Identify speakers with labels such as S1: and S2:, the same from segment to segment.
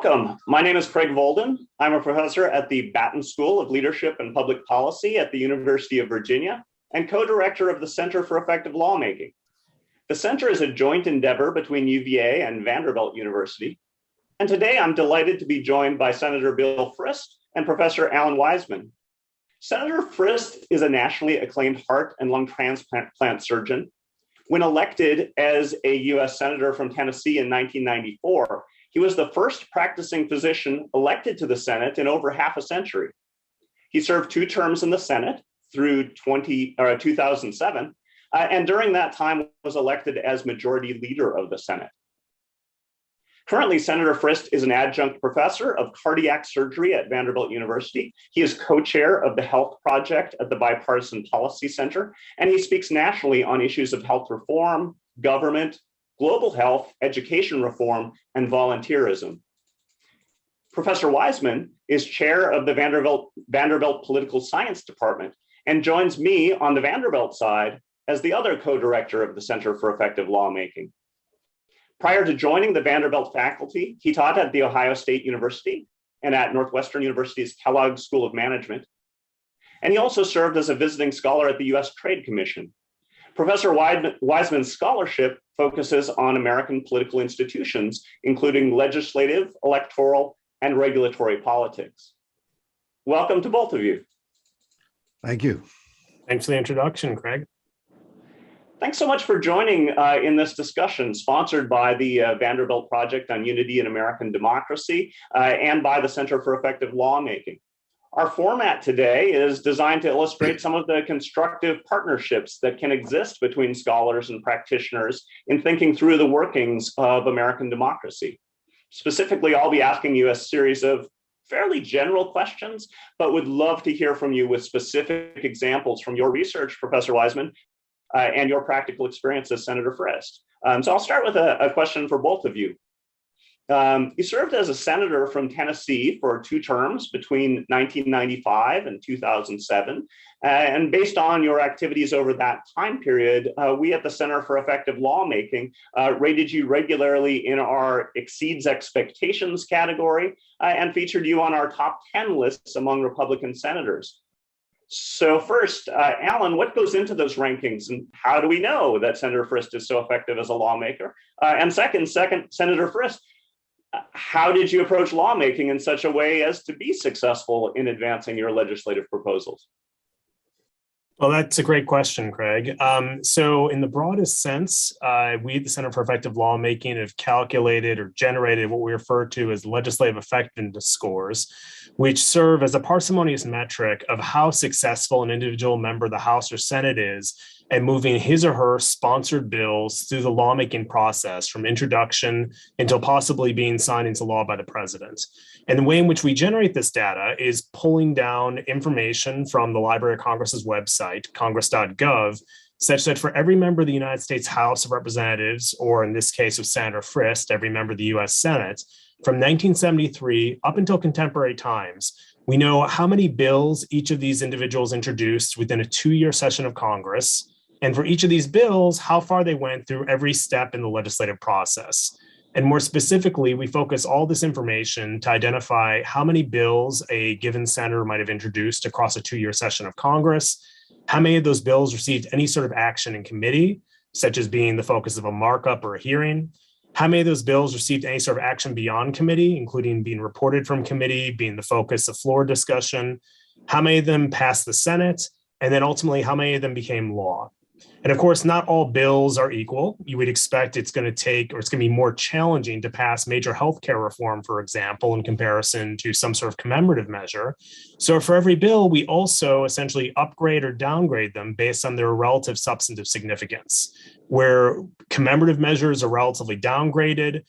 S1: Welcome. My name is Craig Volden. I'm a professor at the Batten School of Leadership and Public Policy at the University of Virginia and co-director of the Center for Effective Lawmaking. The center is a joint endeavor between UVA and Vanderbilt University. And today I'm delighted to be joined by Senator Bill Frist and Professor Alan Wiseman. Senator Frist is a nationally acclaimed heart and lung transplant surgeon. When elected as a US Senator from Tennessee in 1994, he was the first practicing physician elected to the Senate in over half a century. He served 2 terms in the Senate through 2007, and during that time was elected as majority leader of the Senate. Currently, Senator Frist is an adjunct professor of cardiac surgery at Vanderbilt University. He is co-chair of the Health Project at the Bipartisan Policy Center, and he speaks nationally on issues of health reform, government, global health, education reform, and volunteerism. Professor Wiseman is chair of the Vanderbilt Political Science Department and joins me on the Vanderbilt side as the other co-director of the Center for Effective Lawmaking. Prior to joining the Vanderbilt faculty, he taught at The Ohio State University and at Northwestern University's Kellogg School of Management. And he also served as a visiting scholar at the US Trade Commission. Professor Wiseman's scholarship focuses on American political institutions, including legislative, electoral, and regulatory politics. Welcome to both of you.
S2: Thank you.
S3: Thanks for the introduction, Craig.
S1: Thanks so much for joining in this discussion sponsored by the Vanderbilt Project on Unity and American Democracy and by the Center for Effective Lawmaking. Our format today is designed to illustrate some of the constructive partnerships that can exist between scholars and practitioners in thinking through the workings of American democracy. Specifically, I'll be asking you a series of fairly general questions, but would love to hear from you with specific examples from your research, Professor Wiseman, and your practical experience as Senator Frist. So I'll start with a question for both of you. You served as a senator from Tennessee for 2 terms between 1995 and 2007. And based on your activities over that time period, we at the Center for Effective Lawmaking rated you regularly in our Exceeds Expectations category and featured you on our top 10 lists among Republican senators. So first, Alan, what goes into those rankings and how do we know that Senator Frist is so effective as a lawmaker? And second, Senator Frist, how did you approach lawmaking in such a way as to be successful in advancing your legislative proposals?
S3: Well, that's a great question, Craig. So in the broadest sense, we at the Center for Effective Lawmaking have calculated or generated what we refer to as legislative effectiveness scores, which serve as a parsimonious metric of how successful an individual member of the House or Senate is at moving his or her sponsored bills through the lawmaking process from introduction until possibly being signed into law by the president. And the way in which we generate this data is pulling down information from the Library of Congress's website, congress.gov, such that for every member of the United States House of Representatives, or in this case of Senator Frist, every member of the US Senate, from 1973 up until contemporary times, we know how many bills each of these individuals introduced within a 2-year session of Congress, and for each of these bills, how far they went through every step in the legislative process. And more specifically, we focus all this information to identify how many bills a given senator might have introduced across a 2-year session of Congress, how many of those bills received any sort of action in committee, such as being the focus of a markup or a hearing, how many of those bills received any sort of action beyond committee, including being reported from committee, being the focus of floor discussion, how many of them passed the Senate, and then ultimately how many of them became law. And of course, not all bills are equal. You would expect it's going to take, or it's going to be more challenging to pass major healthcare reform, for example, in comparison to some sort of commemorative measure. So for every bill, we also essentially upgrade or downgrade them based on their relative substantive significance. Where commemorative measures are relatively downgraded,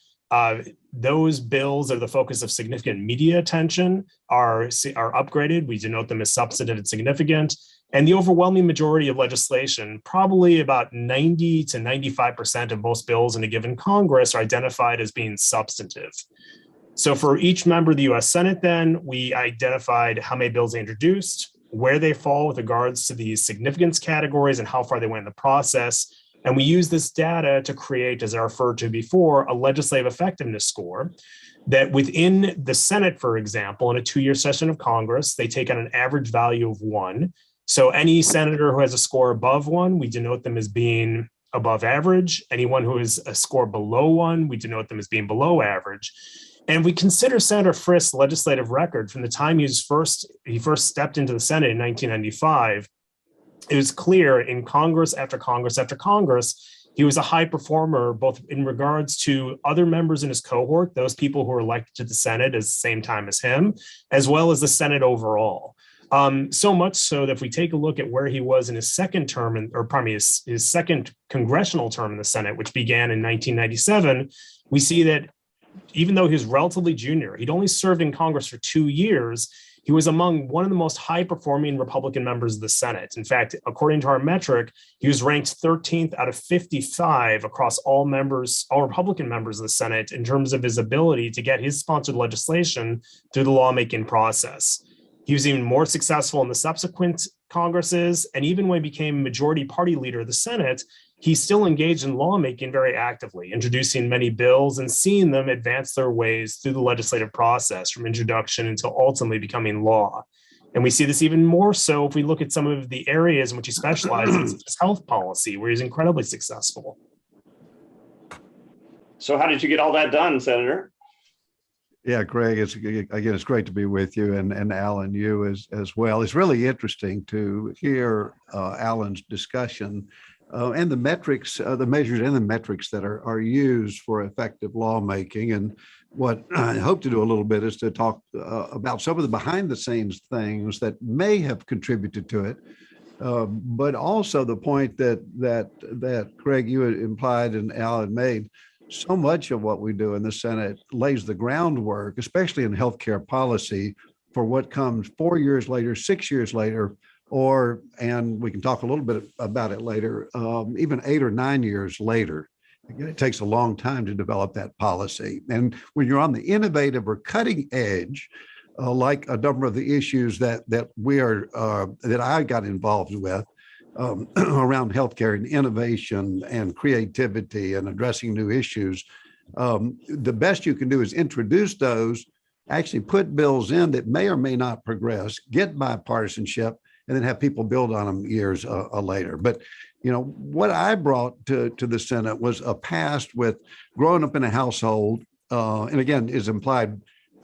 S3: those bills that are the focus of significant media attention are upgraded. We denote them as substantive and significant. And the overwhelming majority of legislation, probably about 90 to 95% of most bills in a given Congress, are identified as being substantive. So for each member of the US Senate, then, we identified how many bills they introduced, where they fall with regards to these significance categories and how far they went in the process. And we use this data to create, as I referred to before, a legislative effectiveness score that within the Senate, for example, in a 2-year session of Congress, they take on an average value of 1. So any senator who has a score above 1, we denote them as being above average. Anyone who has a score below 1, we denote them as being below average. And we consider Senator Frist's legislative record from the time he first stepped into the Senate in 1995. It was clear in Congress after Congress after Congress, he was a high performer, both in regards to other members in his cohort, those people who were elected to the Senate at the same time as him, as well as the Senate overall. So much so that if we take a look at where he was in his second term, his second congressional term in the Senate, which began in 1997, we see that even though he was relatively junior, he'd only served in Congress for 2 years, he was among one of the most high-performing Republican members of the Senate. In fact, according to our metric, he was ranked 13th out of 55 across all Republican members of the Senate in terms of his ability to get his sponsored legislation through the lawmaking process. He was even more successful in the subsequent Congresses, and even when he became majority party leader of the Senate, he still engaged in lawmaking very actively, introducing many bills and seeing them advance their ways through the legislative process from introduction until ultimately becoming law. And we see this even more so if we look at some of the areas in which he specializes, such as health policy, where he's incredibly successful.
S1: So how did you get all that done, Senator?
S2: Yeah, Craig, it's great to be with you, and Alan, you as well. It's really interesting to hear Alan's discussion and the metrics, the measures and the metrics that are used for effective lawmaking. And what I hope to do a little bit is to talk about some of the behind the scenes things that may have contributed to it, but also the point that Craig, you had implied and Alan made. So much of what we do in the Senate lays the groundwork, especially in healthcare policy, for what comes 4 years later, 6 years later, and we can talk a little bit about it later, even 8 or 9 years later. Again, it takes a long time to develop that policy. And when you're on the innovative or cutting edge, like a number of the issues that I got involved with, around healthcare and innovation and creativity and addressing new issues, the best you can do is introduce those, actually put bills in that may or may not progress, get bipartisanship, and then have people build on them years later. But what I brought to the Senate was a past with growing up in a household, and again, is implied.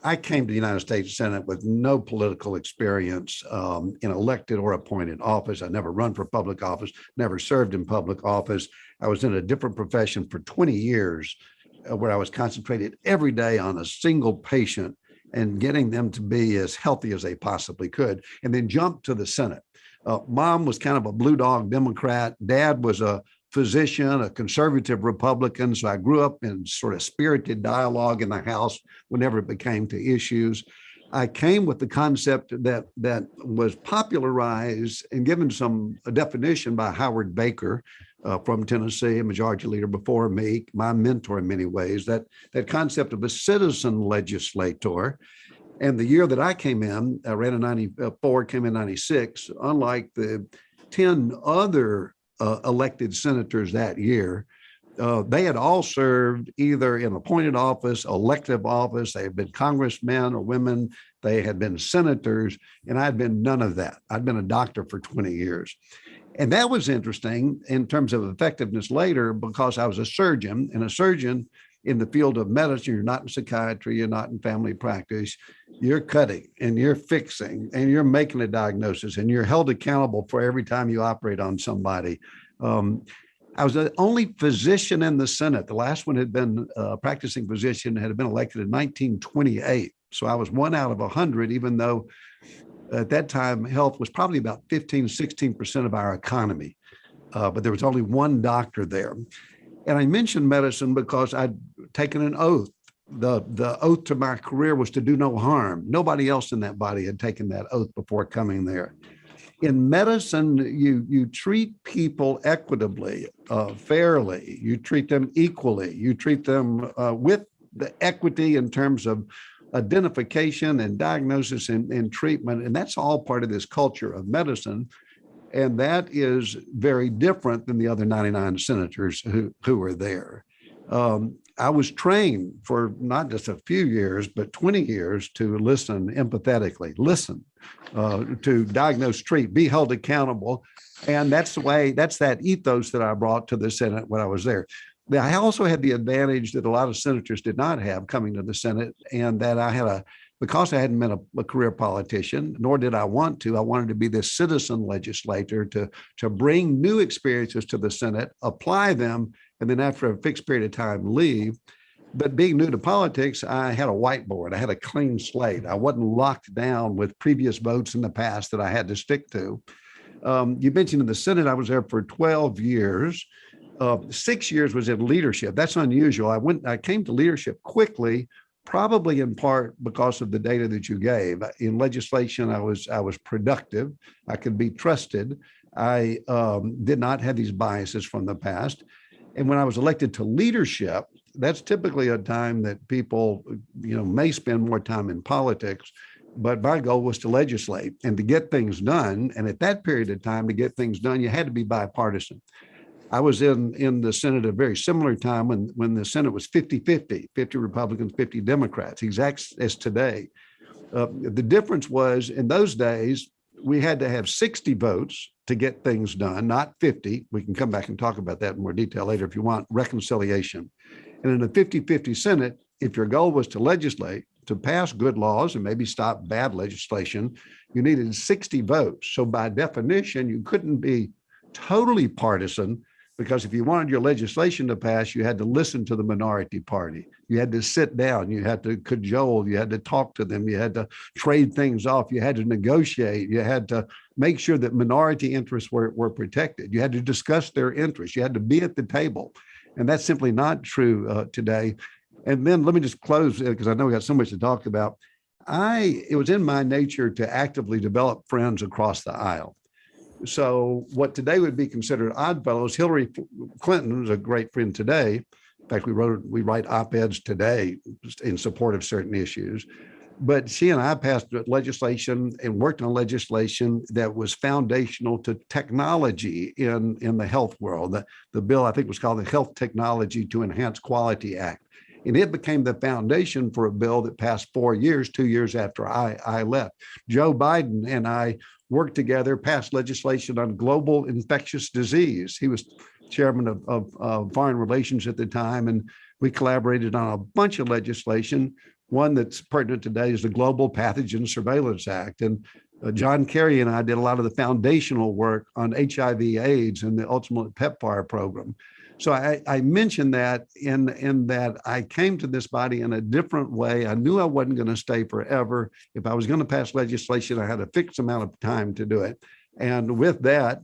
S2: I came to the United States Senate with no political experience in elected or appointed office. I never run for public office, never served in public office. I was in a different profession for 20 years where I was concentrated every day on a single patient and getting them to be as healthy as they possibly could, and then jumped to the Senate. Mom was kind of a blue dog Democrat. Dad was a physician, a conservative Republican. So I grew up in sort of spirited dialogue in the House whenever it became to issues. I came with the concept that was popularized and given a definition by Howard Baker from Tennessee, a majority leader before me, my mentor in many ways, that concept of a citizen legislator. And the year that I came in, I ran in 94, came in 96, unlike the 10 other elected senators that year, they had all served either in appointed office, elective office. They had been congressmen or women. They had been senators, and I'd been none of that. I'd been a doctor for 20 years. And that was interesting in terms of effectiveness later, because I was a surgeon, and a surgeon in the field of medicine, you're not in psychiatry, you're not in family practice, you're cutting and you're fixing and you're making a diagnosis and you're held accountable for every time you operate on somebody. I was the only physician in the Senate. The last one had been a practicing physician, had been elected in 1928. So I was 1 out of 100, even though at that time health was probably about 15, 16% of our economy. But there was only one doctor there. And I mentioned medicine because I'd taken an oath. The oath to my career was to do no harm. Nobody else in that body had taken that oath before coming there. In medicine, you treat people equitably, fairly. You treat them equally. You treat them with the equity in terms of identification and diagnosis and treatment. And that's all part of this culture of medicine. And that is very different than the other 99 senators who were there. I was trained for not just a few years, but 20 years to listen empathetically, to diagnose, treat, be held accountable. And that's that ethos that I brought to the Senate when I was there. I also had the advantage that a lot of senators did not have coming to the Senate, and that because I hadn't been a career politician, nor did I want to. I wanted to be this citizen legislator to bring new experiences to the Senate, apply them, and then after a fixed period of time, leave. But being new to politics, I had a whiteboard. I had a clean slate. I wasn't locked down with previous votes in the past that I had to stick to. You mentioned in the Senate, I was there for 12 years. 6 years was in leadership. That's unusual. I came to leadership quickly, probably in part because of the data that you gave. In legislation, I was productive. I could be trusted. I did not have these biases from the past. And when I was elected to leadership, that's typically a time that people, may spend more time in politics. But my goal was to legislate and to get things done. And at that period of time, to get things done, you had to be bipartisan. I was in the Senate at a very similar time when the Senate was 50-50, 50 Republicans, 50 Democrats, exact as today. The difference was in those days, we had to have 60 votes to get things done, not 50. We can come back and talk about that in more detail later if you want, reconciliation. And in a 50-50 Senate, if your goal was to legislate, to pass good laws and maybe stop bad legislation, you needed 60 votes. So by definition, you couldn't be totally partisan, because if you wanted your legislation to pass, you had to listen to the minority party. You had to sit down, you had to cajole, you had to talk to them, you had to trade things off, you had to negotiate, you had to make sure that minority interests were protected. You had to discuss their interests, you had to be at the table. And that's simply not true today. And then let me just close, because I know we got so much to talk about. It was in my nature to actively develop friends across the aisle. So what today would be considered oddfellows, Hillary Clinton was a great friend today. In fact, we write op-eds today in support of certain issues. But she and I passed legislation and worked on legislation that was foundational to technology in the health world. The bill, I think, was called the Health Technology to Enhance Quality Act. And it became the foundation for a bill that passed 4 years, 2 years after I left. Joe Biden and I worked together, passed legislation on global infectious disease. He was chairman of foreign relations at the time, and we collaborated on a bunch of legislation. One that's pertinent today is the Global Pathogen Surveillance Act. And John Kerry and I did a lot of the foundational work on HIV/AIDS and the ultimate PEPFAR program. So I mentioned that in that I came to this body in a different way. I knew I wasn't going to stay forever. If I was going to pass legislation, I had a fixed amount of time to do it. And with that,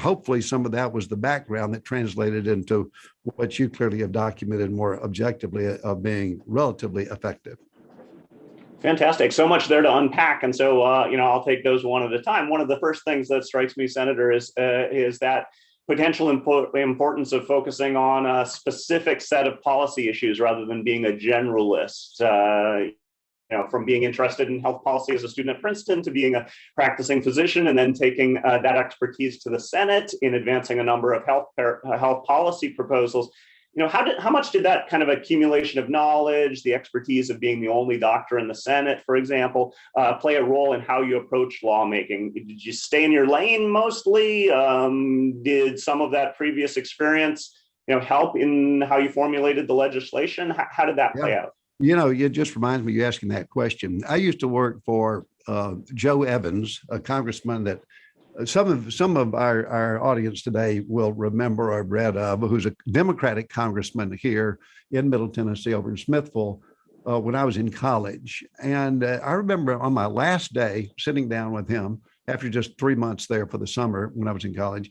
S2: hopefully some of that was the background that translated into what you clearly have documented more objectively of being relatively effective.
S1: Fantastic. So much there to unpack. And so, I'll take those one at a time. One of the first things that strikes me, Senator, is that potential importance of focusing on a specific set of policy issues rather than being a generalist. From being interested in health policy as a student at Princeton to being a practicing physician, and then taking that expertise to the Senate in advancing a number of health policy proposals. How much did that kind of accumulation of knowledge, the expertise of being the only doctor in the Senate, for example, play a role in how you approach lawmaking? Did you stay in your lane mostly? Did some of that previous experience, help in how you formulated the legislation? How did that play out?
S2: It just reminds me of you asking that question. I used to work for Joe Evans, a congressman that some of our audience today will remember or have read of, who's a Democratic congressman here in Middle Tennessee over in Smithville when I was in college. And I remember on my last day sitting down with him after just 3 months there for the summer when I was in college.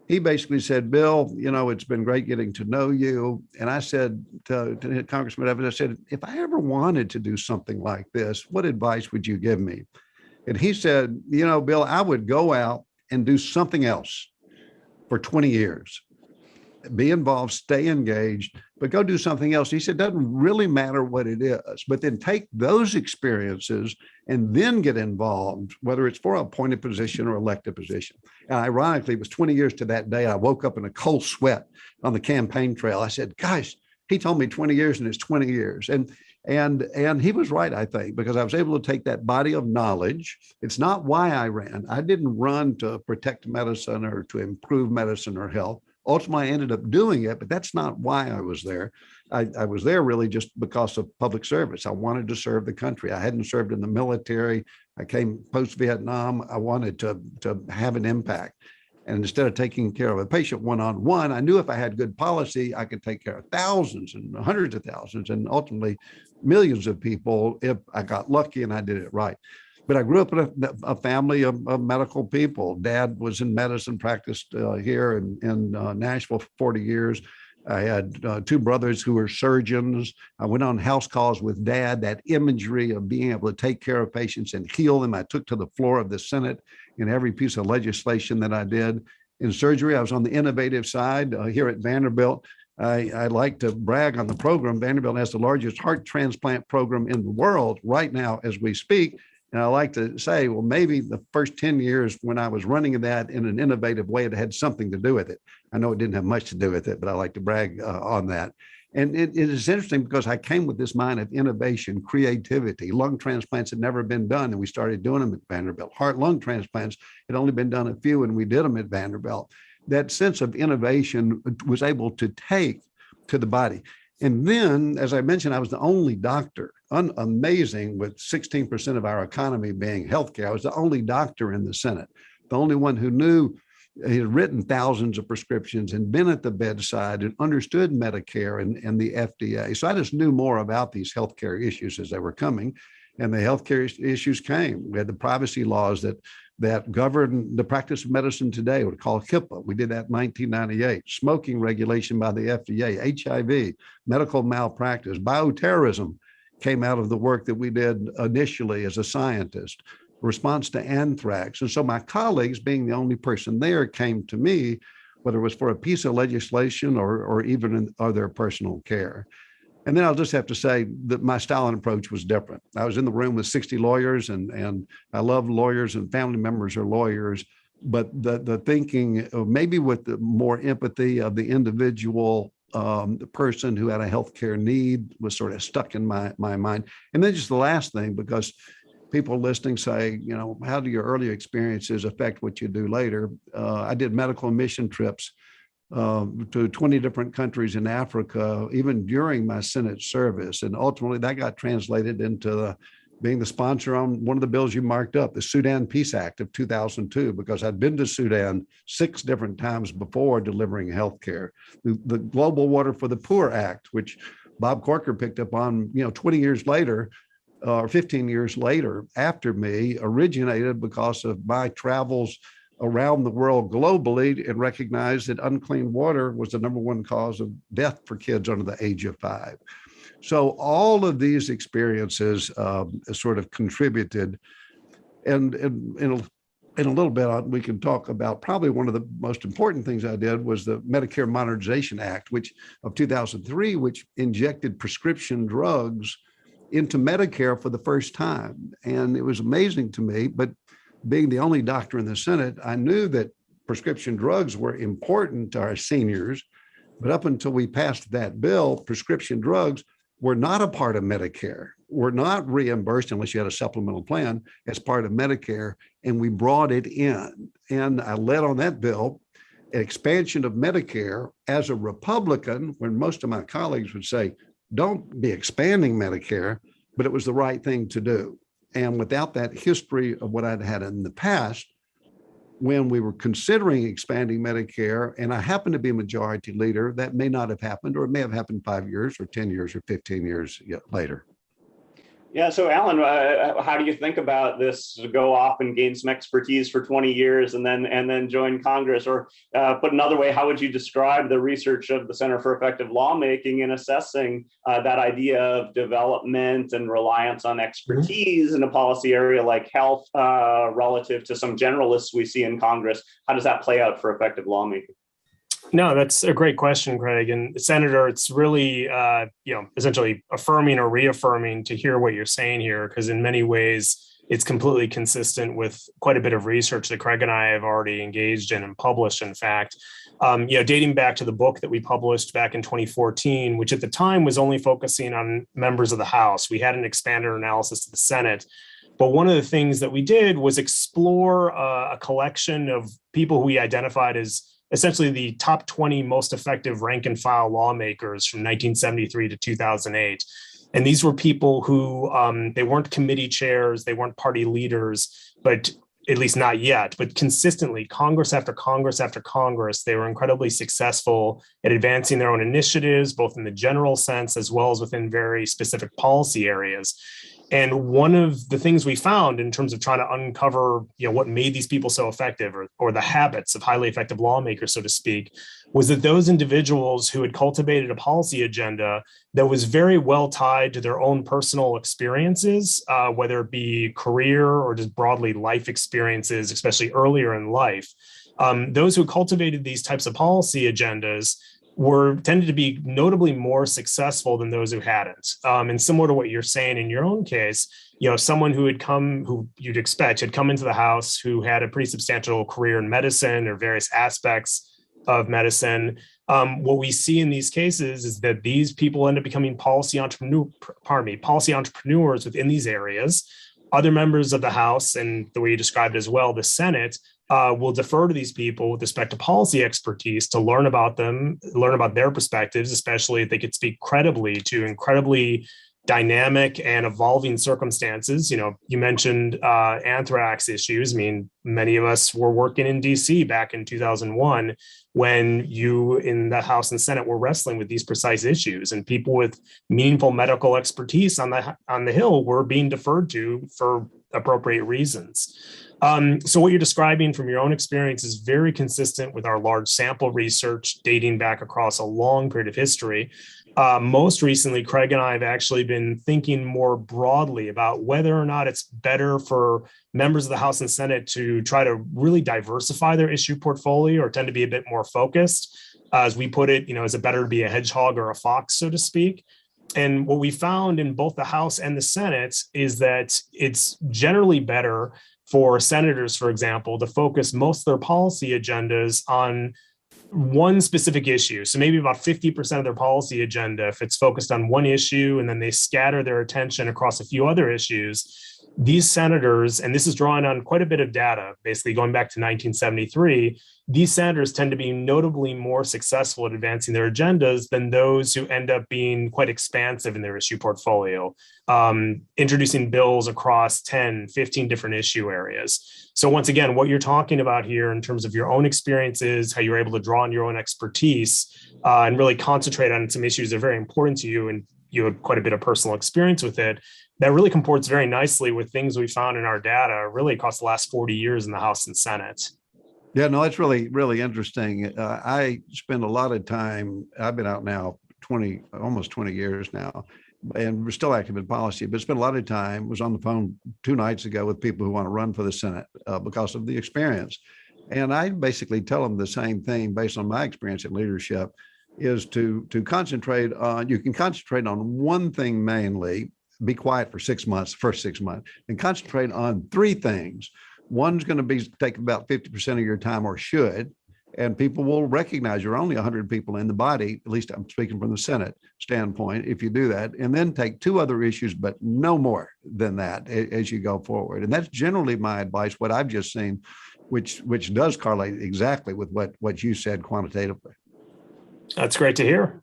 S2: He basically said, Bill, it's been great getting to know you. And I said to Congressman Evans, I said, if I ever wanted to do something like this, what advice would you give me? And he said, Bill, I would go out and do something else for 20 years. Be involved, stay engaged, but go do something else. He said, it doesn't really matter what it is, but then take those experiences and then get involved, whether it's for an appointed position or elected position. And ironically, it was 20 years to that day. I woke up in a cold sweat on the campaign trail. I said, guys, he told me 20 years and it's 20 years. And he was right, I think, because I was able to take that body of knowledge. It's not why I ran. I didn't run to protect medicine or to improve medicine or health. Ultimately, I ended up doing it, but that's not why I was there. I was there really just because of public service. I wanted to serve the country. I hadn't served in the military. I came post-Vietnam. I wanted to have an impact. And instead of taking care of a patient one-on-one, I knew if I had good policy, I could take care of thousands and hundreds of thousands and ultimately millions of people if I got lucky and I did it right. But I grew up in a family of medical people. Dad was in medicine, practiced here in Nashville for 40 years. I had two brothers who were surgeons. I went on house calls with Dad. That imagery of being able to take care of patients and heal them, I took to the floor of the Senate in every piece of legislation that I did. In surgery, I was on the innovative side here at Vanderbilt. I like to brag on the program. Vanderbilt has the largest heart transplant program in the world right now as we speak. And I like to say, well, maybe the first 10 years when I was running that in an innovative way, it had something to do with it. I know it didn't have much to do with it, but I like to brag on that. And it is interesting because I came with this mind of innovation, creativity. Lung transplants had never been done, and we started doing them at Vanderbilt. Heart-lung transplants had only been done a few, and we did them at Vanderbilt. That sense of innovation was able to take to the body. And then, as I mentioned, I was the only doctor, amazing, with 16% of our economy being healthcare. I was the only doctor in the Senate, the only one who knew. He had written thousands of prescriptions and been at the bedside and understood Medicare and the FDA. So I just knew more about these healthcare issues as they were coming. And the healthcare issues came. We had the privacy laws that govern the practice of medicine today, what we call HIPAA. We did that in 1998. Smoking regulation by the FDA, HIV, medical malpractice, bioterrorism came out of the work that we did initially as a scientist, response to anthrax. And so my colleagues, being the only person there, came to me, whether it was for a piece of legislation or even in their personal care. And then I'll just have to say that my style and approach was different. I was in the room with 60 lawyers, and I love lawyers, and family members are lawyers. But the thinking, maybe with the more empathy of the individual, the person who had a healthcare need, was sort of stuck in my mind. And then just the last thing, because people listening say, you know, how do your earlier experiences affect what you do later? I did medical mission trips to 20 different countries in Africa, even during my Senate service. And ultimately that got translated into being the sponsor on one of the bills you marked up, the Sudan Peace Act of 2002, because I'd been to Sudan 6 different times before delivering healthcare. The Global Water for the Poor Act, which Bob Corker picked up on, 20 years later, or 15 years later after me, originated because of my travels around the world globally and recognized that unclean water was the number one cause of death for kids under the age of 5. So all of these experiences sort of contributed. And in a little bit, we can talk about probably one of the most important things I did was the Medicare Modernization Act, which of 2003, which injected prescription drugs into Medicare for the first time. And it was amazing to me, but being the only doctor in the Senate, I knew that prescription drugs were important to our seniors, but up until we passed that bill, prescription drugs were not a part of Medicare, were not reimbursed unless you had a supplemental plan as part of Medicare, and we brought it in. And I led on that bill, an expansion of Medicare as a Republican, when most of my colleagues would say, don't be expanding Medicare, but it was the right thing to do. And without that history of what I'd had in the past, when we were considering expanding Medicare, and I happened to be a majority leader, that may not have happened, or it may have happened 5 years or 10 years or 15 years later.
S1: Yeah. So, Alan, how do you think about this? Go off and gain some expertise for 20 years, and then join Congress? Or put another way, how would you describe the research of the Center for Effective Lawmaking in assessing that idea of development and reliance on expertise in a policy area like health relative to some generalists we see in Congress? How does that play out for effective lawmaking?
S3: No, that's a great question, Craig. And Senator, it's really, essentially affirming or reaffirming to hear what you're saying here, because in many ways, it's completely consistent with quite a bit of research that Craig and I have already engaged in and published, in fact. Dating back to the book that we published back in 2014, which at the time was only focusing on members of the House. We had an expanded analysis to the Senate. But one of the things that we did was explore a collection of people who we identified as essentially the top 20 most effective rank and file lawmakers from 1973 to 2008. And these were people who, they weren't committee chairs, they weren't party leaders, but at least not yet, but consistently, Congress after Congress after Congress, they were incredibly successful at advancing their own initiatives, both in the general sense as well as within very specific policy areas. And one of the things we found in terms of trying to uncover, what made these people so effective, or the habits of highly effective lawmakers, so to speak, was that those individuals who had cultivated a policy agenda that was very well tied to their own personal experiences, whether it be career or just broadly life experiences, especially earlier in life, those who cultivated these types of policy agendas tended to be notably more successful than those who hadn't. And similar to what you're saying in your own case, someone who you'd expect had come into the House who had a pretty substantial career in medicine or various aspects of medicine. What we see in these cases is that these people end up becoming policy entrepreneurs within these areas. Other members of the House, and the way you described it as well, the Senate, will defer to these people with respect to policy expertise to learn about them, learn about their perspectives, especially if they could speak credibly to incredibly dynamic and evolving circumstances. You mentioned anthrax issues. I mean, many of us were working in DC back in 2001 when you in the House and Senate were wrestling with these precise issues, and people with meaningful medical expertise on the Hill were being deferred to for appropriate reasons. So what you're describing from your own experience is very consistent with our large sample research dating back across a long period of history. Most recently, Craig and I have actually been thinking more broadly about whether or not it's better for members of the House and Senate to try to really diversify their issue portfolio or tend to be a bit more focused. As we put it, is it better to be a hedgehog or a fox, so to speak? And what we found in both the House and the Senate is that it's generally better for senators, for example, to focus most of their policy agendas on one specific issue. So maybe about 50% of their policy agenda, if it's focused on one issue, and then they scatter their attention across a few other issues, these senators, and this is drawing on quite a bit of data, basically going back to 1973, these senators tend to be notably more successful at advancing their agendas than those who end up being quite expansive in their issue portfolio, introducing bills across 10, 15 different issue areas. So once again, what you're talking about here in terms of your own experiences, how you're able to draw on your own expertise and really concentrate on some issues that are very important to you, and you had quite a bit of personal experience with it, that really comports very nicely with things we found in our data really across the last 40 years in the House and Senate.
S2: Yeah, no, it's really, really interesting. I spend a lot of time, I've been out now almost 20 years now, and we're still active in policy, but spent a lot of time, was on the phone 2 nights ago with people who want to run for the Senate because of the experience. And I basically tell them the same thing based on my experience in leadership, is to concentrate on, you can concentrate on one thing mainly, be quiet for 6 months, first 6 months, and concentrate on 3 things. One's going to take about 50% of your time, or should, and people will recognize you're only 100 people in the body, at least I'm speaking from the Senate standpoint, if you do that, and then take 2 other issues, but no more than that as you go forward. And that's generally my advice, what I've just seen, which does correlate exactly with what you said quantitatively.
S3: That's great to hear.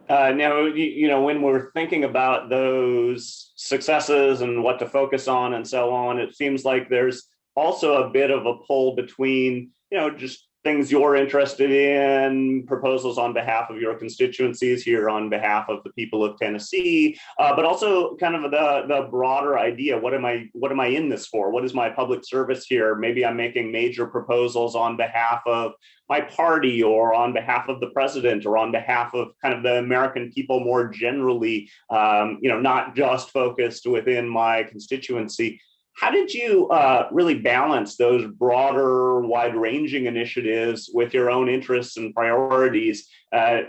S1: Now, when we're thinking about those successes and what to focus on and so on, it seems like there's also a bit of a pull between, just things you're interested in, proposals on behalf of your constituencies here on behalf of the people of Tennessee, but also kind of the broader idea, what am I in this for? What is my public service here? Maybe I'm making major proposals on behalf of my party or on behalf of the president or on behalf of kind of the American people more generally, not just focused within my constituency. How did you really balance those broader, wide-ranging initiatives with your own interests and priorities,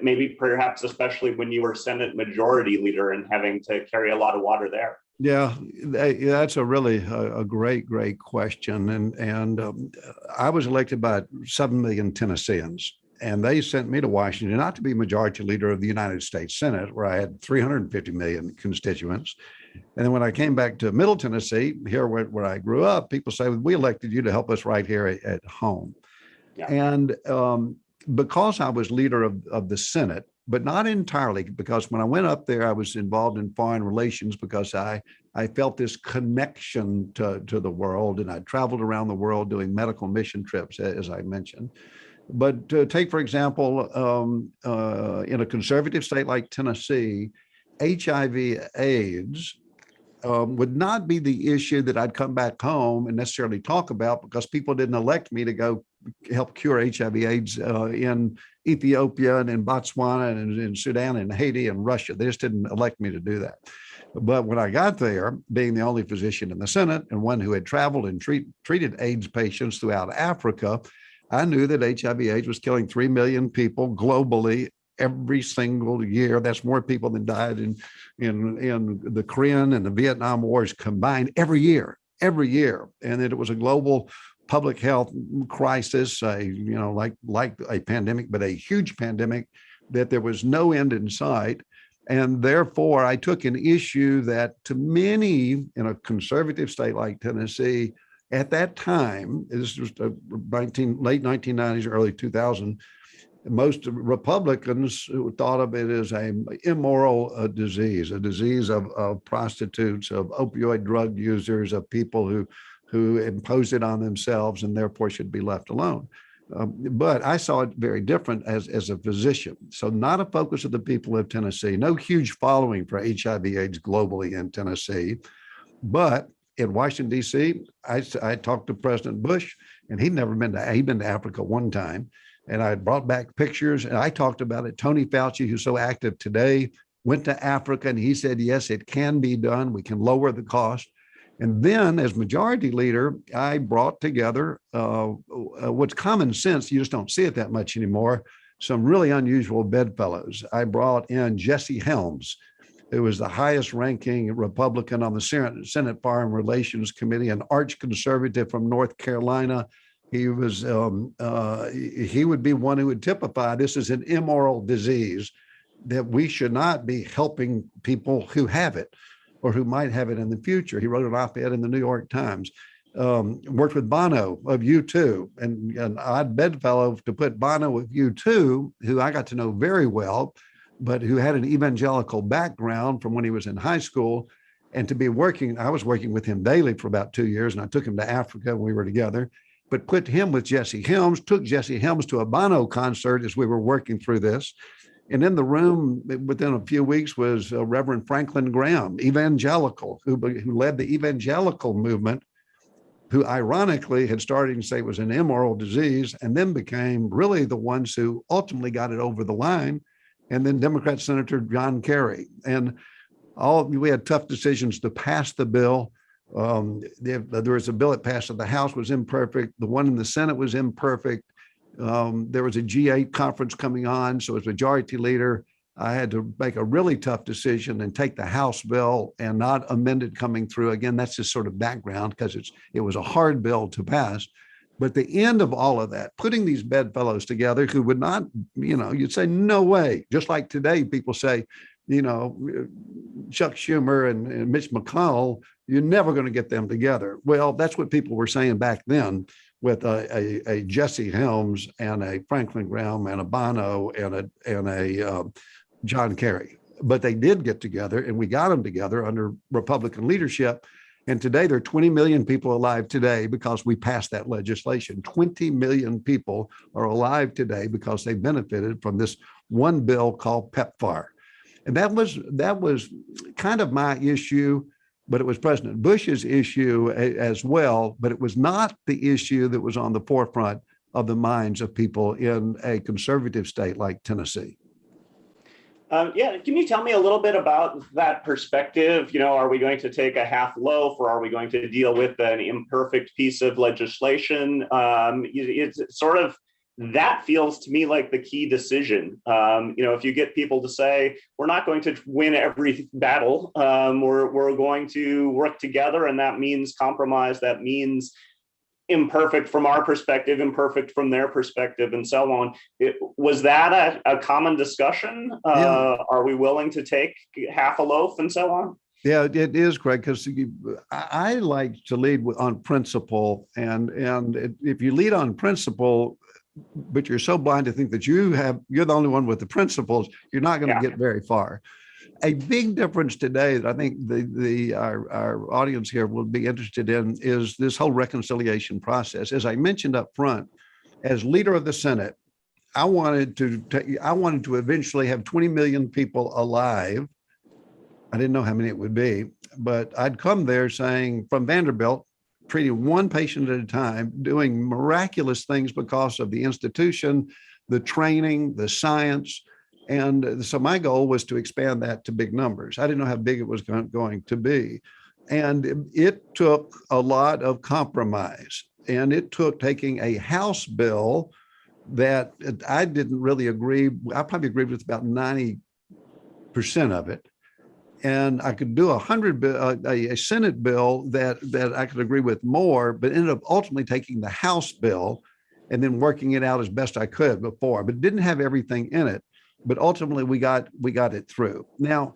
S1: maybe perhaps especially when you were Senate Majority Leader and having to carry a lot of water there?
S2: Yeah, that's a really a great question. And I was elected by 7 million Tennesseans, and they sent me to Washington not to be majority leader of the United States Senate, where I had 350 million constituents. And then when I came back to Middle Tennessee, here where I grew up, people say, we elected you to help us right here at home.
S1: Yeah.
S2: And because I was leader of the Senate, but not entirely, because when I went up there, I was involved in foreign relations because I felt this connection to the world, and I traveled around the world doing medical mission trips, as I mentioned. But take, for example, in a conservative state like Tennessee, HIV/AIDS would not be the issue that I'd come back home and necessarily talk about, because people didn't elect me to go help cure HIV/AIDS in Ethiopia and in Botswana and in Sudan and Haiti and Russia. They just didn't elect me to do that. But when I got there, being the only physician in the Senate and one who had traveled and treated AIDS patients throughout Africa, I knew that HIV/AIDS was killing 3 million people globally every single year. That's more people than died in the Korean and the Vietnam Wars combined every year. And that it was a global public health crisis, like a pandemic, but a huge pandemic that there was no end in sight. And therefore, I took an issue that to many in a conservative state like Tennessee at that time, this was late 1990s, early 2000, most Republicans thought of it as an immoral disease, a disease of prostitutes, of opioid drug users, of people who impose it on themselves and therefore should be left alone. But I saw it very different as a physician. So not a focus of the people of Tennessee, no huge following for HIV/AIDS globally in Tennessee. But in Washington, D.C., I talked to President Bush, and he'd been to Africa one time. And I brought back pictures, and I talked about it. Tony Fauci, who's so active today, went to Africa, and he said, yes, it can be done. We can lower the cost. And then as majority leader, I brought together what's common sense. You just don't see it that much anymore. Some really unusual bedfellows. I brought in Jesse Helms, who was the highest ranking Republican on the Senate Foreign Relations Committee, an arch conservative from North Carolina. He would be one who would typify this as an immoral disease, that we should not be helping people who have it or who might have it in the future. He wrote an op-ed in the New York Times. Worked with Bono of U2, and an odd bedfellow to put Bono of U2, who I got to know very well, but who had an evangelical background from when he was in high school. And to be I was working with him daily for about 2 years, and I took him to Africa and we were together. But put him with Jesse Helms, took Jesse Helms to a Bono concert as we were working through this. And in the room within a few weeks was Reverend Franklin Graham, evangelical, who led the evangelical movement, who ironically had started to say it was an immoral disease, and then became really the ones who ultimately got it over the line. And then Democrat Senator John Kerry. And we had tough decisions to pass the bill. There was a bill that passed in the House was imperfect. The one in the Senate was imperfect. There was a G8 conference coming on. So as majority leader, I had to make a really tough decision and take the House bill and not amend it coming through. Again, that's just sort of background because it was a hard bill to pass. But the end of all of that, putting these bedfellows together who would not, you'd say, no way. Just like today, people say, Chuck Schumer and Mitch McConnell, you're never going to get them together. Well, that's what people were saying back then with a Jesse Helms and a Franklin Graham and a Bono and a John Kerry. But they did get together, and we got them together under Republican leadership. And today there are 20 million people alive today because we passed that legislation. 20 million people are alive today because they benefited from this one bill called PEPFAR. And that was kind of my issue, but it was President Bush's issue as well. But it was not the issue that was on the forefront of the minds of people in a conservative state like Tennessee.
S1: Can you tell me a little bit about that perspective? Are we going to take a half loaf, or are we going to deal with an imperfect piece of legislation? It's sort of that feels to me like the key decision. If you get people to say, we're not going to win every battle, we're going to work together, and that means compromise, that means imperfect from our perspective, imperfect from their perspective, and so on. Was that a common discussion?
S2: Yeah.
S1: Are we willing to take half a loaf and so on?
S2: Yeah, it is, Greg, because I like to lead on principle, and if you lead on principle, but you're so blind to think that you're the only one with the principles, you're not going to get very far. A big difference today that I think our audience here will be interested in is this whole reconciliation process. As I mentioned up front, as leader of the Senate, I wanted to eventually have 20 million people alive. I didn't know how many it would be, but I'd come there saying from Vanderbilt, treating one patient at a time, doing miraculous things because of the institution, the training, the science. And so my goal was to expand that to big numbers. I didn't know how big it was going to be. And it took a lot of compromise. And it took taking a House bill that I didn't really agree. I probably agreed with about 90% of it. And I could do a Senate bill that I could agree with more, but ended up ultimately taking the House bill and then working it out as best I could before, but didn't have everything in it. But ultimately we got it through. Now,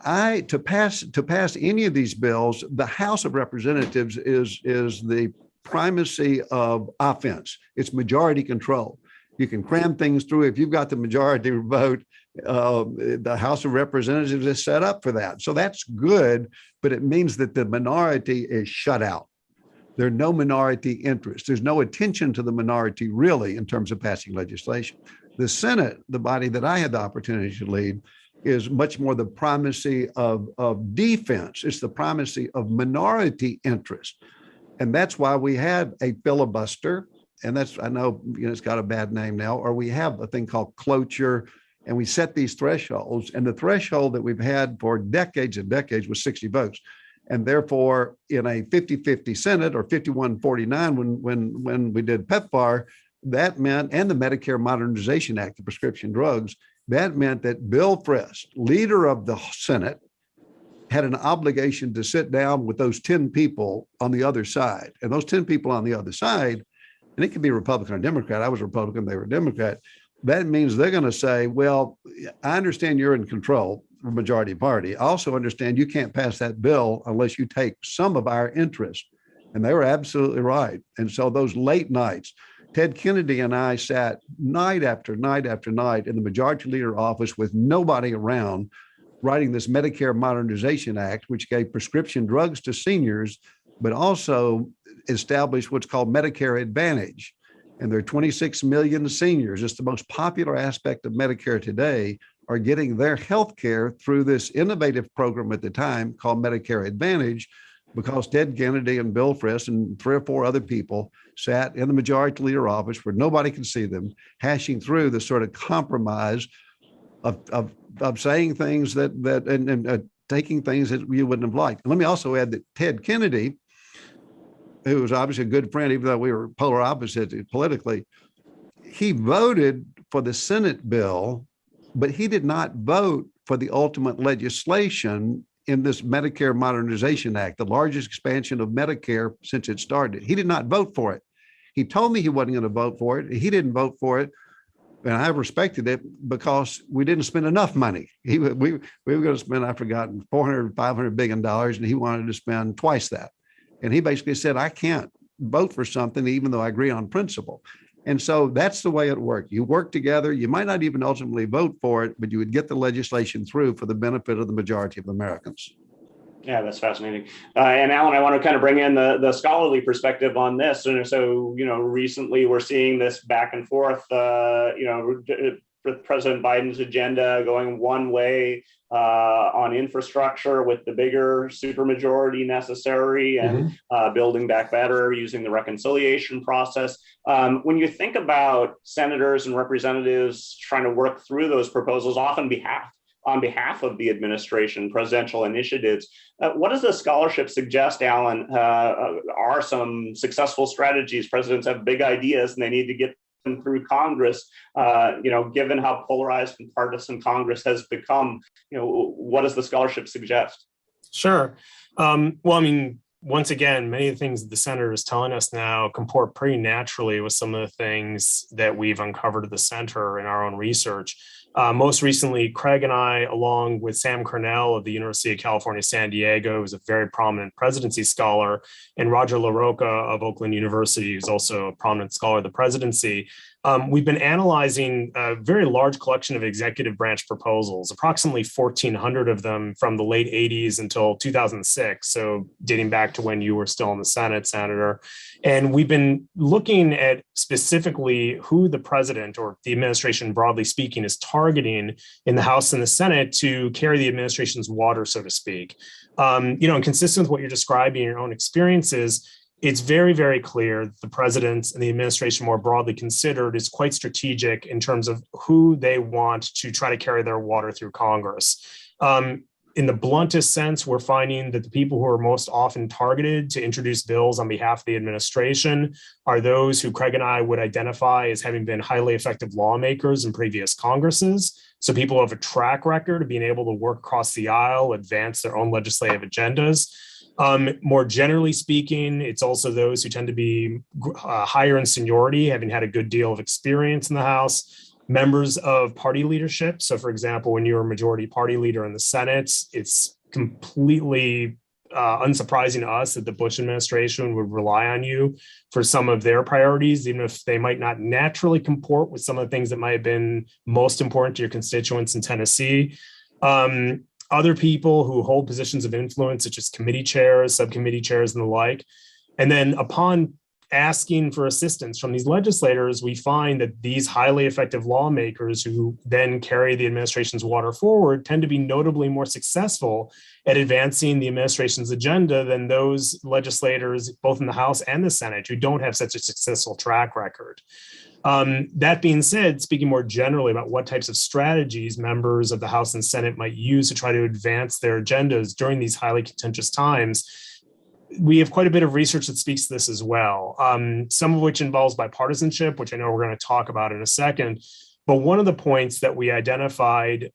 S2: to pass any of these bills, the House of Representatives is the primacy of offense. It's majority control. You can cram things through. If you've got the majority vote, the House of Representatives is set up for that. So that's good, but it means that the minority is shut out. There are no minority interests. There's no attention to the minority really in terms of passing legislation. The Senate, the body that I had the opportunity to lead, is much more the primacy of defense. It's the primacy of minority interest. And that's why we had a filibuster. And I know it's got a bad name now, or we have a thing called cloture, and we set these thresholds. And the threshold that we've had for decades and decades was 60 votes. And therefore, in a 50-50 Senate or 51-49, when we did PEPFAR, that meant, and the Medicare Modernization Act, the prescription drugs, that meant that Bill Frist, leader of the Senate, had an obligation to sit down with those 10 people on the other side. And those 10 people on the other side, and it could be Republican or Democrat. I was Republican, they were Democrat. That means they're going to say, well, I understand you're in control, the majority party. I also understand you can't pass that bill unless you take some of our interest. And they were absolutely right. And so those late nights, Ted Kennedy and I sat night after night after night in the majority leader office with nobody around, writing this Medicare Modernization Act, which gave prescription drugs to seniors, but also established what's called Medicare Advantage. And there are 26 million seniors. It's the most popular aspect of Medicare today, are getting their health care through this innovative program at the time called Medicare Advantage, because Ted Kennedy and Bill Frist and 3 or 4 other people sat in the majority leader office where nobody could see them, hashing through the sort of compromise of saying things and taking things that you wouldn't have liked. And let me also add that Ted Kennedy, who was obviously a good friend, even though we were polar opposites politically, he voted for the Senate bill, but he did not vote for the ultimate legislation in this Medicare Modernization Act, the largest expansion of Medicare since it started. He did not vote for it. He told me he wasn't going to vote for it. He didn't vote for it. And I respected it because we didn't spend enough money. We were going to spend, I forgot, $400-500 billion, and he wanted to spend twice that. And he basically said, I can't vote for something even though I agree on principle. And so that's the way it worked. You work together. You might not even ultimately vote for it, but you would get the legislation through for the benefit of the majority of Americans.
S1: Yeah, that's fascinating. And Alan, I want to kind of bring in the scholarly perspective on this. And so, recently we're seeing this back and forth, with President Biden's agenda going one way on infrastructure with the bigger supermajority necessary and building back better using the reconciliation process. When you think about senators and representatives trying to work through those proposals, often on behalf of the administration, presidential initiatives, what does the scholarship suggest, Alan, are some successful strategies? Presidents have big ideas and they need to get through Congress, given how polarized and partisan Congress has become, what does the scholarship suggest?
S3: Sure. Once again, many of the things that the center is telling us now comport pretty naturally with some of the things that we've uncovered at the center in our own research. Most recently, Craig and I, along with Sam Cornell of the University of California, San Diego, who's a very prominent presidency scholar, and Roger LaRocca of Oakland University, who's also a prominent scholar of the presidency, we've been analyzing a very large collection of executive branch proposals, approximately 1,400 of them from the late 80s until 2006, so dating back to when you were still in the Senate, Senator. And we've been looking at specifically who the president or the administration, broadly speaking, is targeting in the House and the Senate to carry the administration's water, so to speak. And consistent with what you're describing in your own experiences, it's very, very clear that the president and the administration more broadly considered is quite strategic in terms of who they want to try to carry their water through Congress. In the bluntest sense, we're finding that the people who are most often targeted to introduce bills on behalf of the administration are those who Craig and I would identify as having been highly effective lawmakers in previous Congresses. So people who have a track record of being able to work across the aisle, advance their own legislative agendas. More generally speaking, it's also those who tend to be higher in seniority, having had a good deal of experience in the House. Members of party leadership. So, for example, when you're a majority party leader in the Senate, it's completely unsurprising to us that the Bush administration would rely on you for some of their priorities, even if they might not naturally comport with some of the things that might have been most important to your constituents in Tennessee. Other people who hold positions of influence, such as committee chairs, subcommittee chairs, and the like. And then upon asking for assistance from these legislators, we find that these highly effective lawmakers who then carry the administration's water forward tend to be notably more successful at advancing the administration's agenda than those legislators, both in the House and the Senate, who don't have such a successful track record. That being said, speaking more generally about what types of strategies members of the House and Senate might use to try to advance their agendas during these highly contentious times, we have quite a bit of research that speaks to this as well, some of which involves bipartisanship, which I know we're going to talk about in a second. But one of the points that we identified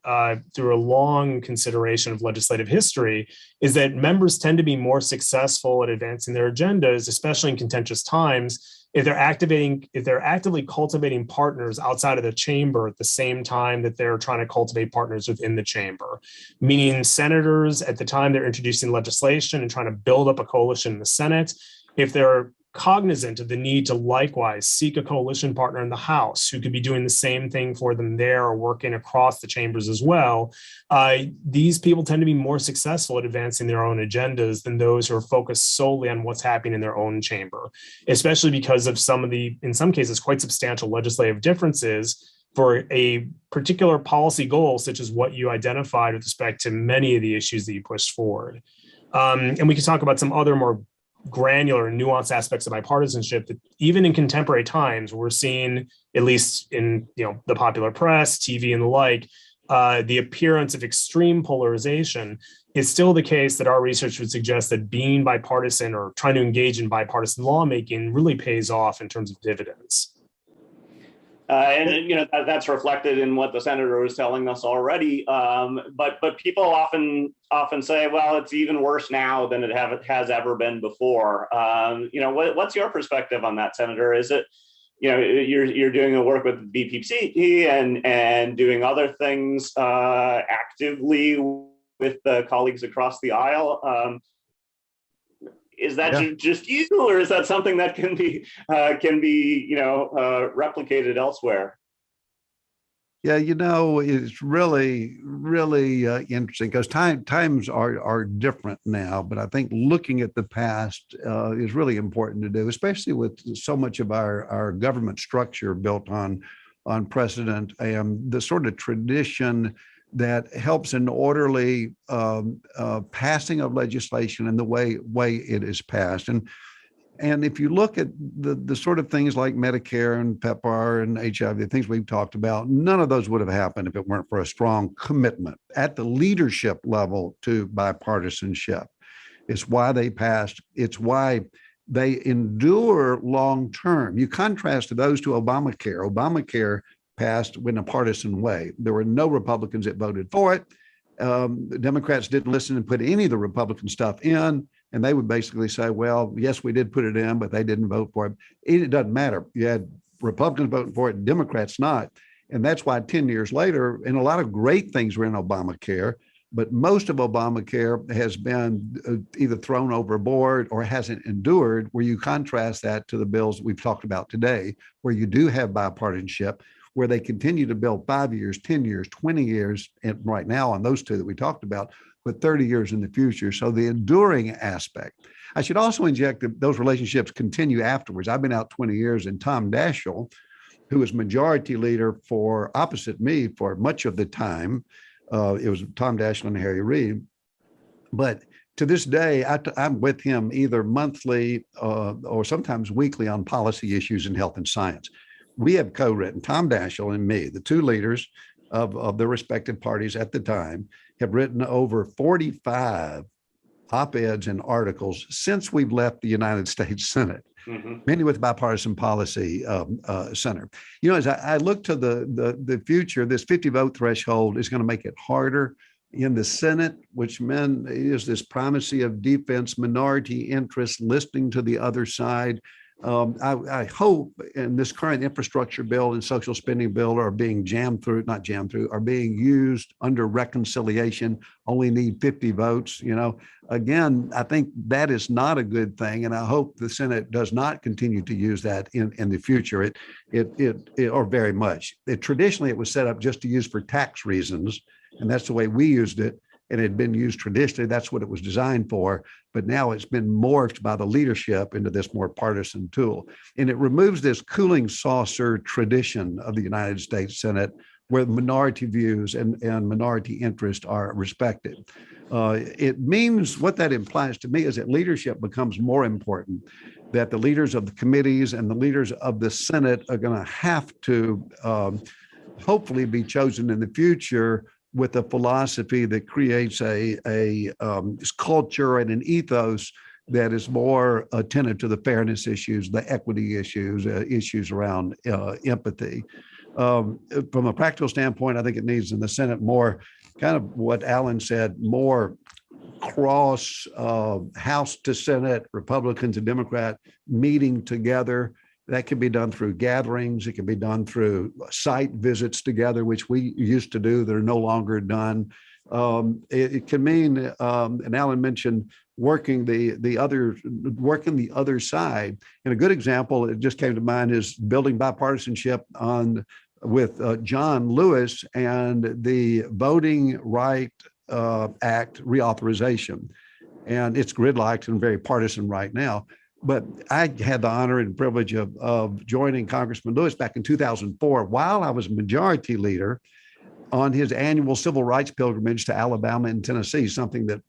S3: through a long consideration of legislative history is that members tend to be more successful at advancing their agendas, especially in contentious times, if they're actively cultivating partners outside of the chamber at the same time that they're trying to cultivate partners within the chamber. Meaning senators, at the time they're introducing legislation and trying to build up a coalition in the Senate, if they're cognizant of the need to likewise seek a coalition partner in the House who could be doing the same thing for them there or working across the chambers as well, these people tend to be more successful at advancing their own agendas than those who are focused solely on what's happening in their own chamber, especially because of some of the, in some cases, quite substantial legislative differences for a particular policy goal, such as what you identified with respect to many of the issues that you pushed forward. And we can talk about some other more granular and nuanced aspects of bipartisanship that even in contemporary times, we're seeing, at least in the popular press, TV and the like, the appearance of extreme polarization. It's still the case that our research would suggest that being bipartisan or trying to engage in bipartisan lawmaking really pays off in terms of dividends.
S1: And that's reflected in what the senator was telling us already. But people often say, well, it's even worse now than it has ever been before. What's your perspective on that, Senator? Is it, you're doing the work with BPC and doing other things actively with the colleagues across the aisle? Is that just you, or is that something that can be replicated elsewhere?
S2: Yeah, it's really, really interesting because times are different now. But I think looking at the past is really important to do, especially with so much of our government structure built on precedent and the sort of tradition that helps in orderly passing of legislation and the way it is passed. And if you look at the sort of things like Medicare and PEPFAR and HIV, the things we've talked about, none of those would have happened if it weren't for a strong commitment at the leadership level to bipartisanship. It's why they passed. It's why they endure long term. You contrast those to Obamacare. Obamacare passed in a partisan way. There were no Republicans that voted for it. The Democrats didn't listen and put any of the Republican stuff in, and they would basically say, well, yes, we did put it in, but they didn't vote for it. It doesn't matter. You had Republicans voting for it, Democrats not. And that's why 10 years later, and a lot of great things were in Obamacare, but most of Obamacare has been either thrown overboard or hasn't endured, where you contrast that to the bills that we've talked about today, where you do have bipartisanship, where they continue to build 5 years, 10 years, 20 years, and right now on those two that we talked about, but 30 years in the future. So the enduring aspect. I should also inject that those relationships continue afterwards. I've been out 20 years, and Tom Daschle, who was majority leader for opposite me for much of the time, it was Tom Daschle and Harry Reid. But to this day, I'm with him either monthly or sometimes weekly on policy issues in health and science. We have co-written, Tom Daschle and me, the two leaders of the respective parties at the time, have written over 45 op-eds and articles since we've left the United States Senate, mainly with the Bipartisan Policy Center. You know, as I look to the future, this 50 vote threshold is going to make it harder in the Senate, which is this primacy of defense, minority interest, listening to the other side. I hope in this current infrastructure bill and social spending bill are being are being used under reconciliation, only need 50 votes. You know, again, I think that is not a good thing. And I hope the Senate does not continue to use that in the future. Or very much. Traditionally, it was set up just to use for tax reasons. And that's the way we used it. And it had been used traditionally. That's what it was designed for. But now it's been morphed by the leadership into this more partisan tool. And it removes this cooling saucer tradition of the United States Senate, where minority views and minority interest are respected. It means, what that implies to me is that leadership becomes more important, that the leaders of the committees and the leaders of the Senate are going to have to hopefully be chosen in the future with a philosophy that creates a culture and an ethos that is more attentive to the fairness issues, the equity issues, issues around empathy. From a practical standpoint, I think it needs in the Senate more kind of what Alan said, more cross House to Senate, Republicans and Democrat meeting together. That can be done through gatherings. It can be done through site visits together, which we used to do that are no longer done. It can mean, and Alan mentioned, working the other side. And a good example that just came to mind is building bipartisanship with John Lewis and the Voting Right Act reauthorization. And it's gridlocked and very partisan right now. But I had the honor and privilege of joining Congressman Lewis back in 2004 while I was majority leader on his annual civil rights pilgrimage to Alabama and Tennessee, something that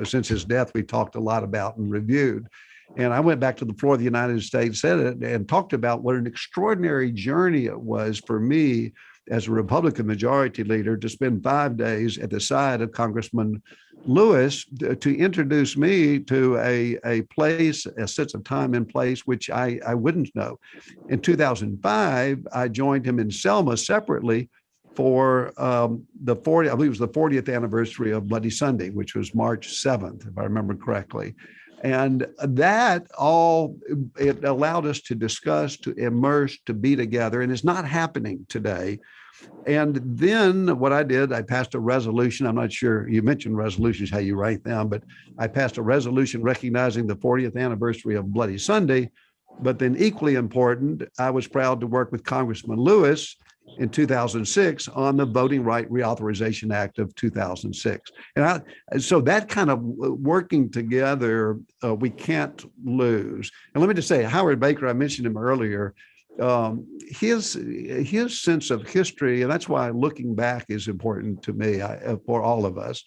S2: since his death, we've talked a lot about and reviewed. And I went back to the floor of the United States Senate and talked about what an extraordinary journey it was for me as a Republican majority leader to spend 5 days at the side of Congressman Lewis to introduce me to a place, a sense of time and place, which I wouldn't know. In 2005, I joined him in Selma separately for I believe it was the 40th anniversary of Bloody Sunday, which was March 7th, if I remember correctly. And that it allowed us to discuss, to immerse, to be together, and it's not happening today. And then what I did, I passed a resolution. I'm not sure, you mentioned resolutions, how you write them, but I passed a resolution recognizing the 40th anniversary of Bloody Sunday. But then equally important, I was proud to work with Congressman Lewis in 2006 on the Voting Right Reauthorization Act of 2006. And so that kind of working together, we can't lose. And let me just say, Howard Baker, I mentioned him earlier, his sense of history, and that's why looking back is important to me, for all of us.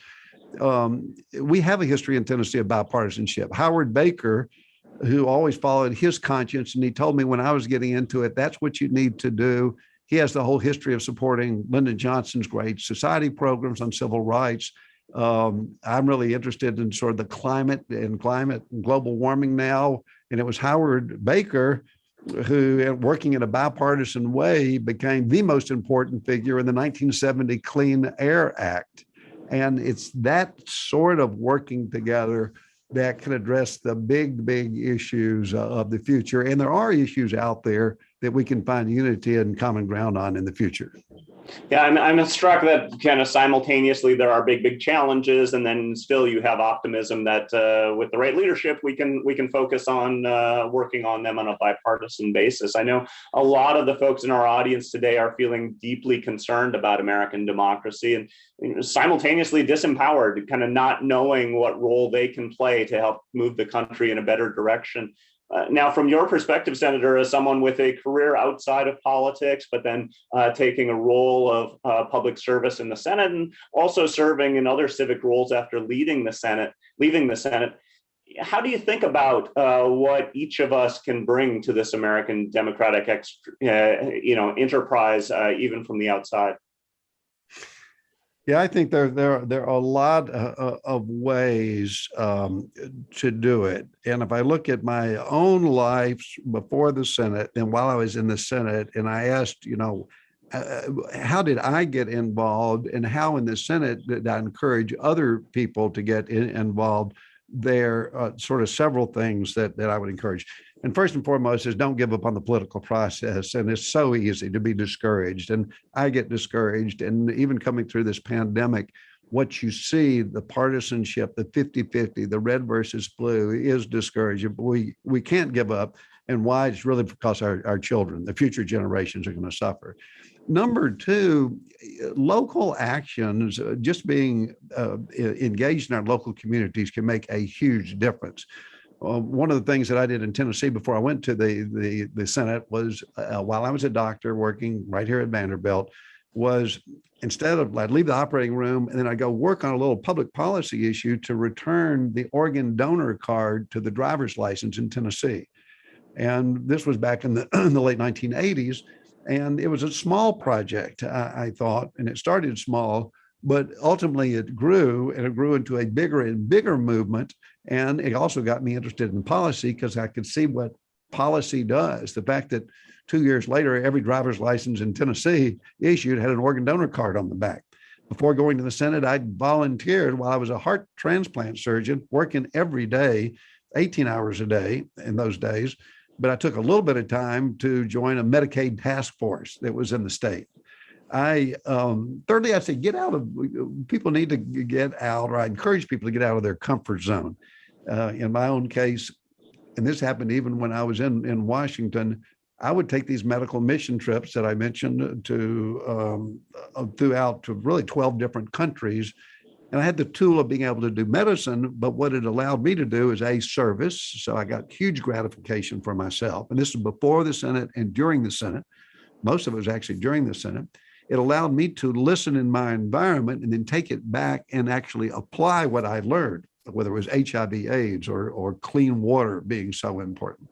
S2: We have a history in Tennessee of bipartisanship. Howard Baker, who always followed his conscience, and he told me when I was getting into it, that's what you need to do. He has the whole history of supporting Lyndon Johnson's Great Society programs on civil rights. I'm really interested in sort of the climate and global warming now, And it was Howard Baker who, working in a bipartisan way, became the most important figure in the 1970 Clean Air Act. And it's that sort of working together that can address the big issues of the future. And there are issues out there that we can find unity and common ground on in the future.
S1: Yeah, I'm struck that kind of simultaneously there are big challenges, and then still you have optimism that with the right leadership we can focus on working on them on a bipartisan basis. I know a lot of the folks in our audience today are feeling deeply concerned about American democracy and simultaneously disempowered, kind of not knowing what role they can play to help move the country in a better direction. Now, from your perspective, Senator, as someone with a career outside of politics, but then taking a role of public service in the Senate and also serving in other civic roles after leaving the Senate, how do you think about what each of us can bring to this American democratic enterprise, even from the outside?
S2: Yeah, I think there are a lot of ways to do it. And if I look at my own life before the Senate and while I was in the Senate, and I asked, how did I get involved, and how in the Senate did I encourage other people to get involved? There are sort of several things that I would encourage. And first and foremost is don't give up on the political process. And it's so easy to be discouraged. And I get discouraged. And even coming through this pandemic, what you see, the partisanship, the 50-50, the red versus blue is discouraging. But we can't give up. And why? It's really because our children, the future generations, are going to suffer. Number two, local actions, just being engaged in our local communities can make a huge difference. One of the things that I did in Tennessee before I went to the Senate was while I was a doctor working right here at Vanderbilt, was instead of I'd leave the operating room and then I'd go work on a little public policy issue to return the organ donor card to the driver's license in Tennessee. And this was back in the late 1980s. And it was a small project, I thought, and it started small, but ultimately it grew, and it grew into a bigger and bigger movement. And it also got me interested in policy because I could see what policy does. The fact that 2 years later, every driver's license in Tennessee issued had an organ donor card on the back. Before going to the Senate, I volunteered while I was a heart transplant surgeon, working every day, 18 hours a day in those days. But I took a little bit of time to join a Medicaid task force that was in the state. Thirdly, I'd say people need to get out, or I encourage people to get out of their comfort zone. In my own case, and this happened even when I was in Washington, I would take these medical mission trips that I mentioned to throughout to really 12 different countries. And I had the tool of being able to do medicine, but what it allowed me to do is a service. So I got huge gratification for myself. And this is before the Senate and during the Senate. Most of it was actually during the Senate. It allowed me to listen in my environment and then take it back and actually apply what I learned, whether it was HIV/AIDS or clean water being so important.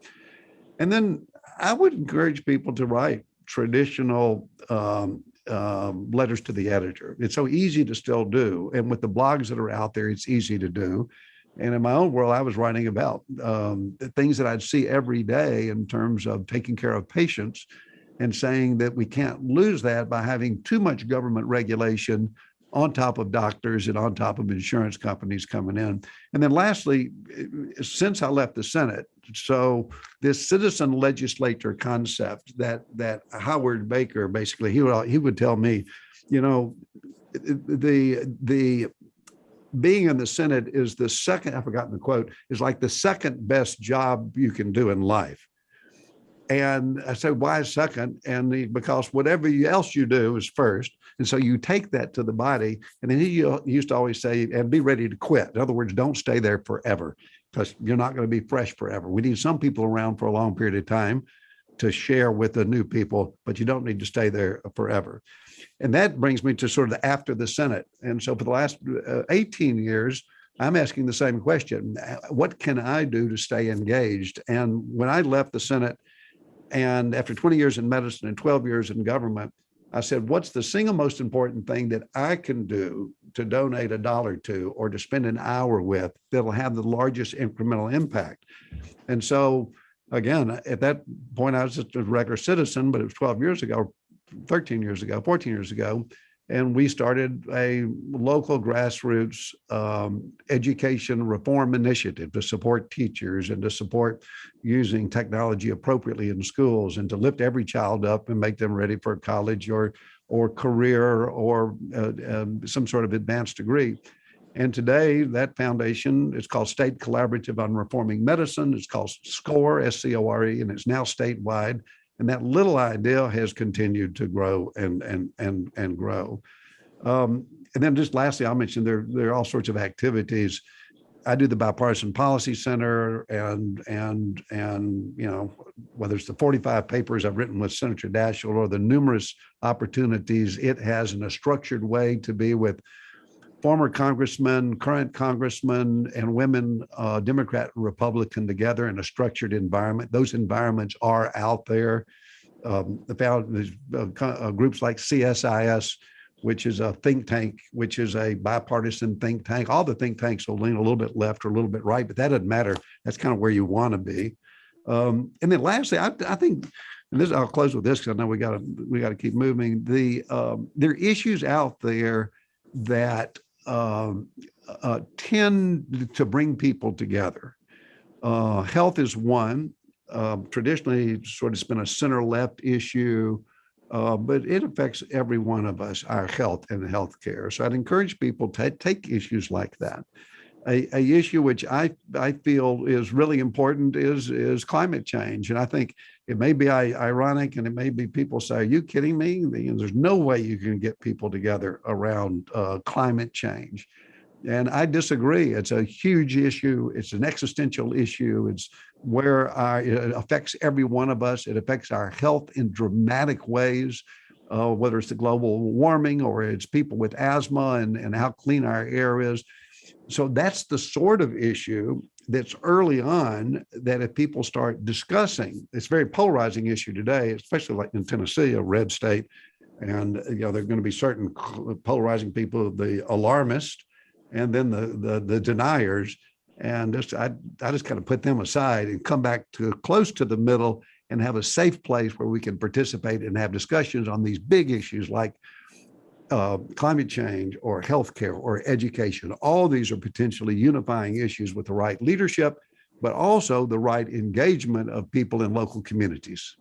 S2: And then I would encourage people to write traditional letters to the editor. It's so easy to still do. And with the blogs that are out there, it's easy to do. And in my own world, I was writing about the things that I'd see every day in terms of taking care of patients and saying that we can't lose that by having too much government regulation on top of doctors and on top of insurance companies coming in. And then lastly, since I left the Senate, so this citizen legislator concept that Howard Baker, basically, he would tell me, the being in the Senate is the second, I've forgotten the quote, is like the second best job you can do in life. And I said, why second? And because whatever else you do is first. And so you take that to the body. And then he used to always say, and be ready to quit. In other words, don't stay there forever, because you're not going to be fresh forever. We need some people around for a long period of time to share with the new people, but you don't need to stay there forever. And that brings me to sort of after the Senate. And so for the last 18 years, I'm asking the same question. What can I do to stay engaged? And when I left the Senate, and after 20 years in medicine and 12 years in government, I said, what's the single most important thing that I can do to donate $1 to or to spend an hour with that'll have the largest incremental impact. And so, again, at that point, I was just a regular citizen, but it was 12 years ago, 13 years ago, 14 years ago. And we started a local grassroots education reform initiative to support teachers and to support using technology appropriately in schools and to lift every child up and make them ready for college or career or some sort of advanced degree. And today, that foundation is called State Collaborative on Reforming Medicine. It's called SCORE, SCORE, and it's now statewide. And that little idea has continued to grow and grow. And then just lastly, I'll mention there are all sorts of activities. I do the Bipartisan Policy Center, and whether it's the 45 papers I've written with Senator Daschle or the numerous opportunities it has in a structured way to be with former congressmen, current congressmen, and women, Democrat and Republican, together in a structured environment. Those environments are out there. There's groups like CSIS, which is a think tank, which is a bipartisan think tank. All the think tanks will lean a little bit left or a little bit right, but that doesn't matter. That's kind of where you want to be. And then lastly, I think, and this, I'll close with this because I know we got to keep moving. There are issues out there that tend to bring people together. Health is one. Traditionally, sort of been a center-left issue, but it affects every one of us, our health and healthcare. So I'd encourage people to take issues like that. A issue which I feel is really important is climate change. And I think it may be ironic, and it may be people say, are you kidding me? There's no way you can get people together around climate change. And I disagree. It's a huge issue. It's an existential issue. It's where it affects every one of us. It affects our health in dramatic ways, whether it's the global warming or it's people with asthma and how clean our air is. So that's the sort of issue that's early on that if people start discussing, it's a very polarizing issue today, especially like in Tennessee, a red state. And there are going to be certain polarizing people, the alarmists, and then the deniers. And I just kind of put them aside and come back to close to the middle and have a safe place where we can participate and have discussions on these big issues like climate change or healthcare or education. All these are potentially unifying issues with the right leadership, but also the right engagement of people in local communities.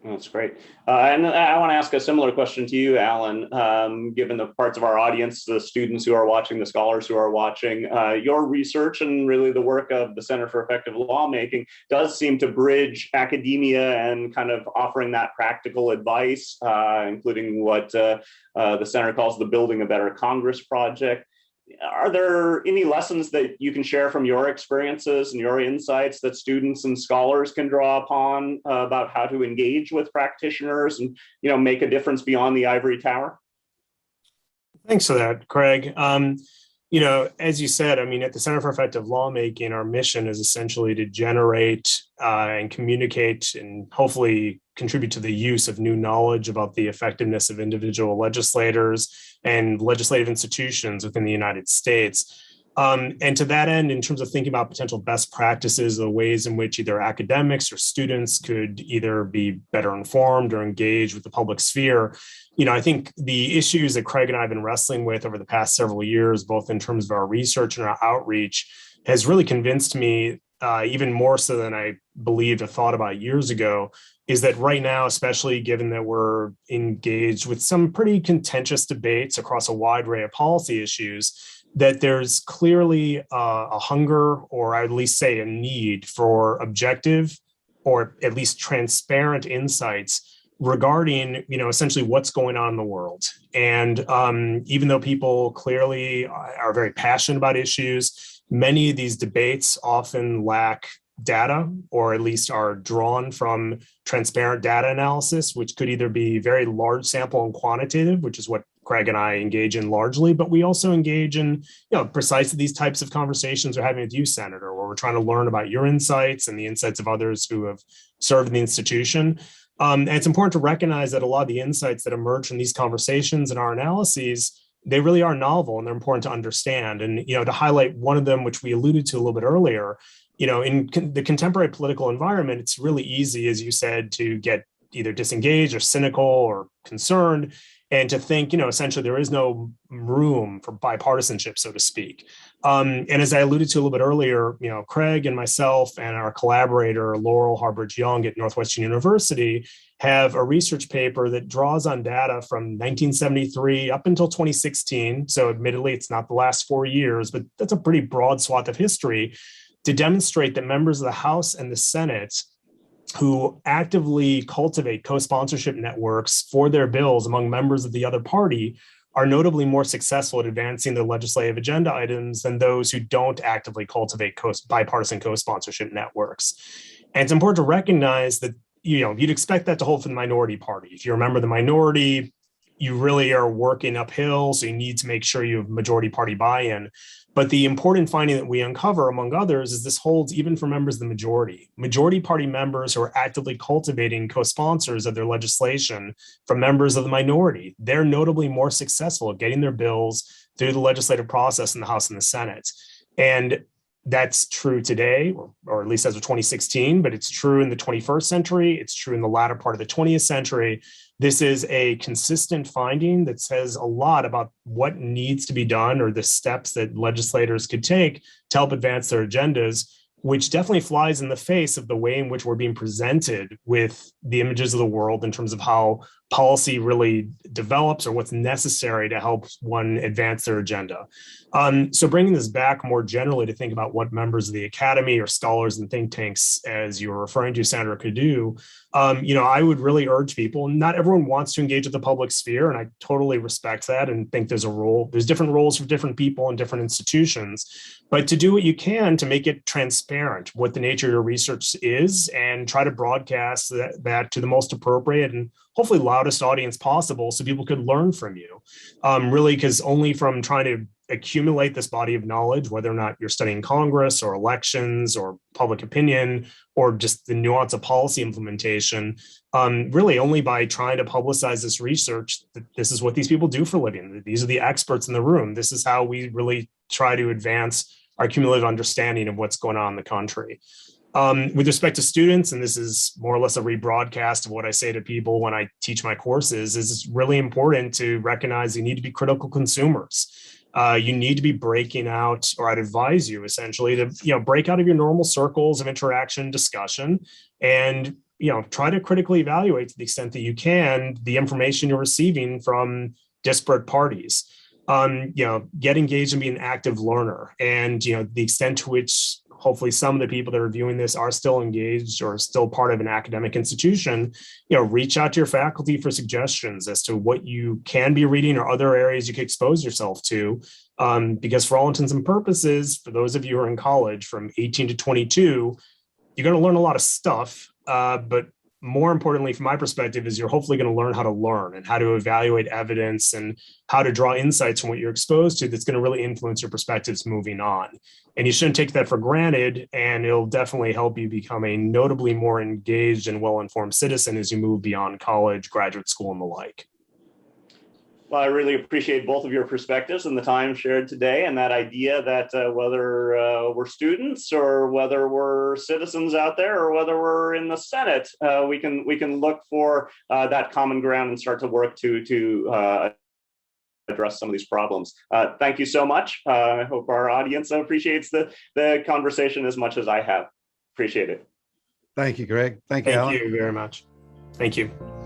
S1: That's great. And I want to ask a similar question to you, Alan, given the parts of our audience, the students who are watching, the scholars who are watching, your research and really the work of the Center for Effective Lawmaking does seem to bridge academia and kind of offering that practical advice, including what the center calls the Building a Better Congress project. Are there any lessons that you can share from your experiences and your insights that students and scholars can draw upon about how to engage with practitioners and, make a difference beyond the ivory tower?
S3: Thanks for that, Craig. As you said, at the Center for Effective Lawmaking, our mission is essentially to generate and communicate and hopefully contribute to the use of new knowledge about the effectiveness of individual legislators and legislative institutions within the United States. And to that end, in terms of thinking about potential best practices, the ways in which either academics or students could either be better informed or engage with the public sphere, I think the issues that Craig and I have been wrestling with over the past several years, both in terms of our research and our outreach, has really convinced me, even more so than I believed or thought about years ago, is that right now, especially given that we're engaged with some pretty contentious debates across a wide array of policy issues, that there's clearly a hunger, or I would at least say a need for objective or at least transparent insights regarding, essentially what's going on in the world. And even though people clearly are very passionate about issues, many of these debates often lack data, or at least are drawn from transparent data analysis, which could either be very large sample and quantitative, which is what Craig and I engage in largely, but we also engage in, precisely these types of conversations we're having with you, Senator, where we're trying to learn about your insights and the insights of others who have served in the institution. And it's important to recognize that a lot of the insights that emerge from these conversations and our analyses they really are novel and they're important to understand. And, to highlight one of them, which we alluded to a little bit earlier, in the contemporary political environment, it's really easy, as you said, to get either disengaged or cynical or concerned, and to think, essentially there is no room for bipartisanship, so to speak. And as I alluded to a little bit earlier, Craig and myself and our collaborator, Laurel Harbridge Young at Northwestern University, have a research paper that draws on data from 1973 up until 2016. So admittedly, it's not the last 4 years, but that's a pretty broad swath of history to demonstrate that members of the House and the Senate who actively cultivate co-sponsorship networks for their bills among members of the other party are notably more successful at advancing their legislative agenda items than those who don't actively cultivate bipartisan co-sponsorship networks. And it's important to recognize that, you'd expect that to hold for the minority party. If you remember the minority, you really are working uphill, so you need to make sure you have majority party buy-in. But the important finding that we uncover, among others, is this holds even for members of the majority. Majority party members who are actively cultivating co-sponsors of their legislation from members of the minority, they're notably more successful at getting their bills through the legislative process in the House and the Senate. And that's true today, or at least as of 2016, but it's true in the 21st century. It's true in the latter part of the 20th century. This is a consistent finding that says a lot about what needs to be done or the steps that legislators could take to help advance their agendas, which definitely flies in the face of the way in which we're being presented with the images of the world in terms of how policy really develops or what's necessary to help one advance their agenda. So bringing this back more generally to think about what members of the academy or scholars and think tanks, as you were referring to, Senator, could do, I would really urge people, not everyone wants to engage with the public sphere, and I totally respect that and think there's different roles for different people in different institutions, but to do what you can to make it transparent what the nature of your research is and try to broadcast that to the most appropriate and hopefully loudest audience possible so people could learn from you. Really, because only from trying to accumulate this body of knowledge, whether or not you're studying Congress or elections or public opinion or just the nuance of policy implementation, really only by trying to publicize this research, that this is what these people do for a living. These are the experts in the room. This is how we really try to advance our cumulative understanding of what's going on in the country. With respect to students, and this is more or less a rebroadcast of what I say to people when I teach my courses, is it's really important to recognize you need to be critical consumers. You need to be breaking out, or I'd advise you essentially to, break out of your normal circles of interaction, discussion, and, try to critically evaluate to the extent that you can the information you're receiving from disparate parties. Get engaged and be an active learner. And, the extent to which hopefully some of the people that are viewing this are still engaged or still part of an academic institution, reach out to your faculty for suggestions as to what you can be reading or other areas you could expose yourself to. Because for all intents and purposes, for those of you who are in college from 18 to 22, you're going to learn a lot of stuff, but more importantly, from my perspective, is you're hopefully going to learn how to learn and how to evaluate evidence and how to draw insights from what you're exposed to that's going to really influence your perspectives moving on. And you shouldn't take that for granted, and it'll definitely help you become a notably more engaged and well-informed citizen as you move beyond college, graduate school, and the like.
S1: Well, I really appreciate both of your perspectives and the time shared today, and that idea that whether we're students or whether we're citizens out there or whether we're in the Senate, we can look for that common ground and start to work to address some of these problems. Thank you so much. I hope our audience appreciates the conversation as much as I have. Appreciate it.
S2: Thank you, Greg. Thank you, Alan.
S3: Thank you very much. Thank you.